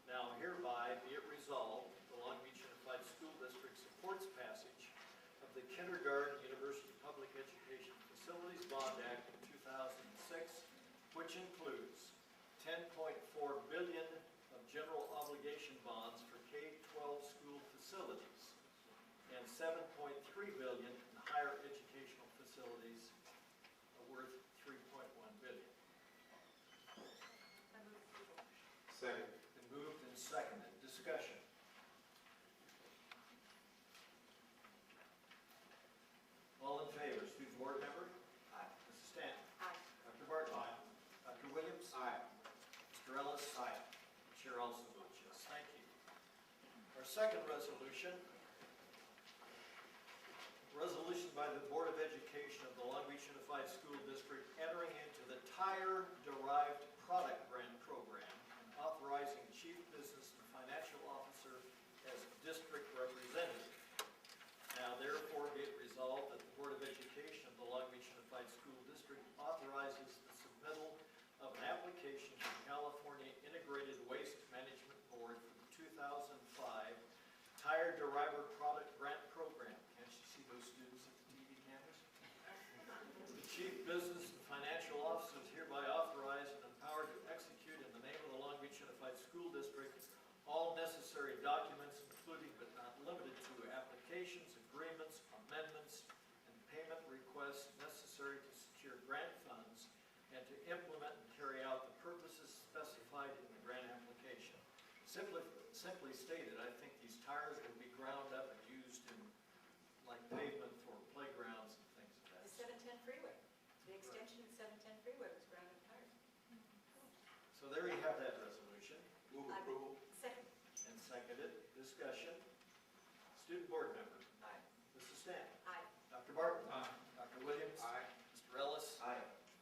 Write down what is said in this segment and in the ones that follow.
Now hereby be it resolved, the Long Beach Unified School District supports passage of the Kindergarten University Public Education Facilities Bond Act of 2006, which includes $10.4 billion of general obligation bonds for K-12 school facilities and $7.3 billion in higher educational facilities worth $3.1 billion. Second. Been moved and seconded. Discussion. All in favor, student board member? Aye. Mrs. Stanton? Aye. Dr. Barton? Aye. Dr. Williams? Aye. Mr. Ellis? Aye. The chair also votes yes. Thank you. Our second resolution. Resolution by the Board of Education of the Long Beach Unified School District entering into the Tire-Derived Product Grant Program and authorizing Chief Business and Financial Officer as District Representative. Now therefore be it resolved that the Board of Education of the Long Beach Unified School District authorizes the submittal of an application to the California Integrated Waste Management Board for the 2005 Tire Deriver Product Grant Program. Can't you see those students at the TV cameras? The Chief Business and Financial Officer is hereby authorized and empowered to execute in the name of the Long Beach Unified School District all necessary documents, including but not limited to applications, agreements, amendments, and payment requests necessary to secure grant funds and to implement and carry out the purposes specified in the grant application. Simply stated, I think these tires will be ground up and used in like pavement for playgrounds and things of that. The 710 freeway. The extension of the 710 freeway was ground up tires. So there you have that resolution. Move approval. Second. And seconded. Discussion. Student board member. Aye. Mrs. Stanton. Aye. Dr. Barton. Aye. Dr. Williams. Aye. Mr. Ellis. Aye.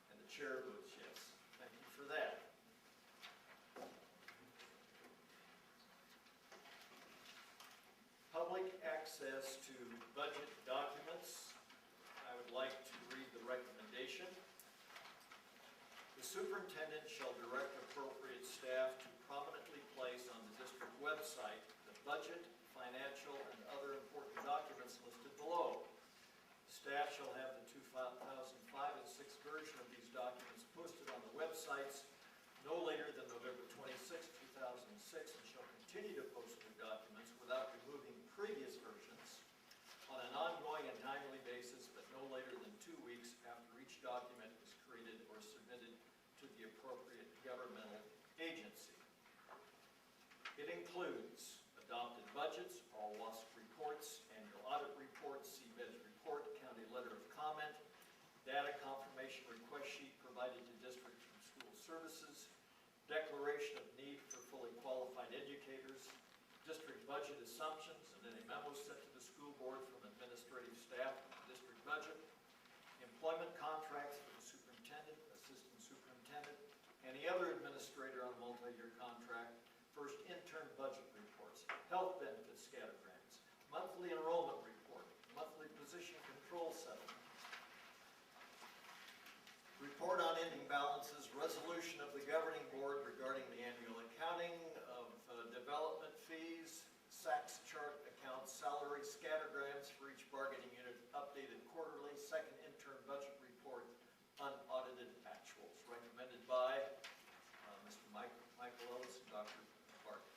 And the chair votes yes. Thank you for that. Public access to budget documents. I would like to read the recommendation. The superintendent shall direct appropriate staff to prominently place on the district website the budget, financial, and other important documents listed below. Staff shall have the 2005 and 6 version of these documents posted on the websites no later than November 26, 2006, and shall continue to post new documents without removing previous versions on an ongoing and timely basis, but no later than 2 weeks after each document is created or submitted to the appropriate governmental agency. It includes adopted budgets, all WASC reports, annual audit reports, CBED's report, county letter of comment, data confirmation request sheet provided to district and school services, declaration of need for fully qualified educators, district budget assumptions, and then a memo sent to the school board from administrative staff on the district budget, employment contracts for the superintendent, assistant superintendent, any other administrator on a multi-year contract, first intern budget reports, health benefits scattergrams, monthly enrollment report, monthly position control settlement, report on ending balances, resolution of the governing board regarding the annual accounting of development fees, SACS chart accounts, salary scattergrams for each bargaining unit updated quarterly, second intern budget report, unaudited actuals, recommended by Mr. Michael Ellis and Dr. Barton.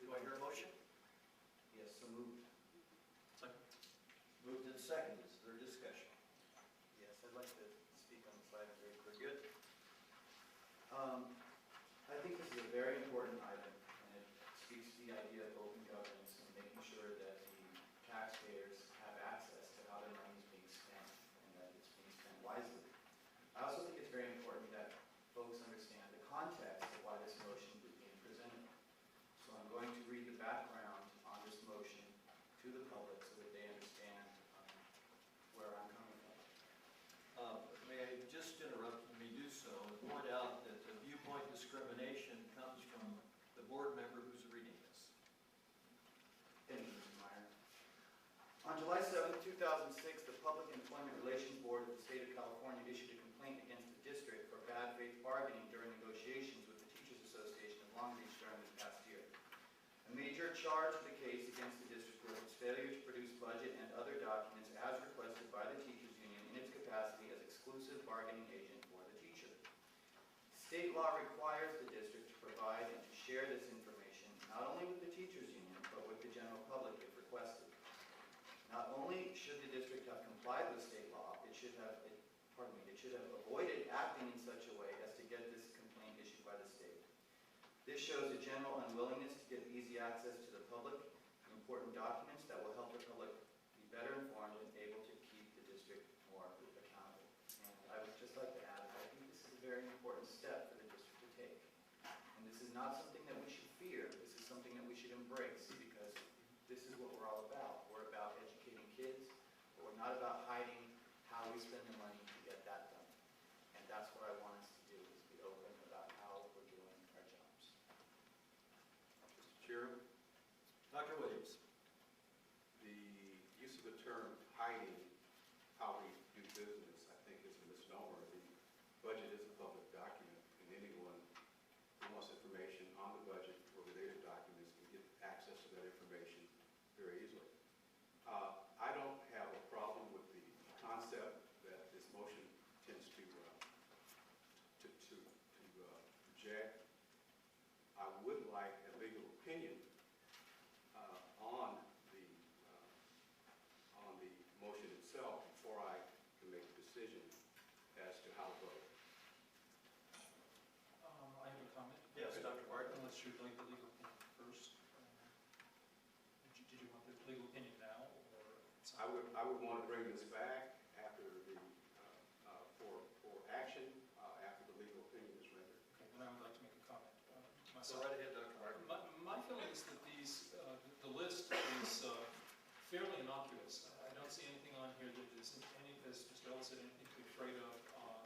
Do I hear a motion? Yes, so moved. Second. Moved and seconded. Is there discussion? Yes, I'd like to speak on this item very quickly. Good. I think this is a very important item, and it speaks to the idea of open governance and making sure that the taxpayers have access to how their money is being spent and that it's being spent wisely. I also think it's very important that folks understand the context of why this motion is being presented. So I'm going to read the background on this motion to the public so that they understand where I'm coming from. May I just interrupt and may do so and point out that the viewpoint discrimination comes from the board member who's reading this. Thank you, Mr. Meyer. On July 7, 2006, the Public Employment Relations Board of the State of California issued a complaint against the district for charged the case against the district for its failure to produce budget and other documents as requested by the teachers union in its capacity as exclusive bargaining agent for the teacher. State law requires the district to provide and to share this information not only with the teachers union, but with the general public if requested. Not only should the district have complied with state law, it should have avoided acting in such a way as to get this complaint issued by the state. This shows a general unwillingness to give easy access to the public to important documents that will help the public be better informed and able to keep the district more accountable. And I would just like to add, I think this is a very important step for the district to take. And this is not something that we should fear. This is something that we should embrace because this is what we're all about. We're about educating kids, but we're not about hiding how we spend the money to get that done. And that's what I want us to do, is be open about how we're doing our jobs. Mr. Chairman, Dr. Williams. the use of the term hiding how we do business, I think is a misnomer. The budget is a public document, and anyone who wants information on the budget or related documents can get access to that information very easily. I don't have a problem with the concept that this motion tends to project. I would like a legal opinion on the motion itself before I can make a decision as to how to vote. I have a comment. Yes, Dr. Martin. Unless you'd like the legal opinion first. Did you want the legal opinion now, or? I would want to bring this back after the, for action, after the legal opinion is rendered. Okay, then I would like to make a comment Go myself. right ahead, Dr. Martin. My feeling is that the list is fairly innocuous. I don't see anything on here that is any, as Mr. Ellis said, anything to be afraid of.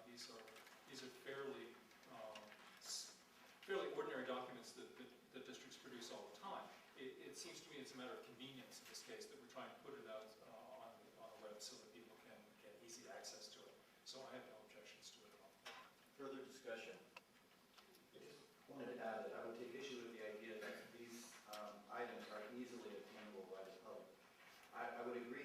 These are fairly ordinary documents that districts produce all the time. It seems to me it's a matter of convenience in this case that we're trying to put it out on the web so that people can get easy access to it. So I have no objections to it at all. Further discussion? I just wanted to add that I would take issue with the idea that these items are easily obtainable by the public. I would agree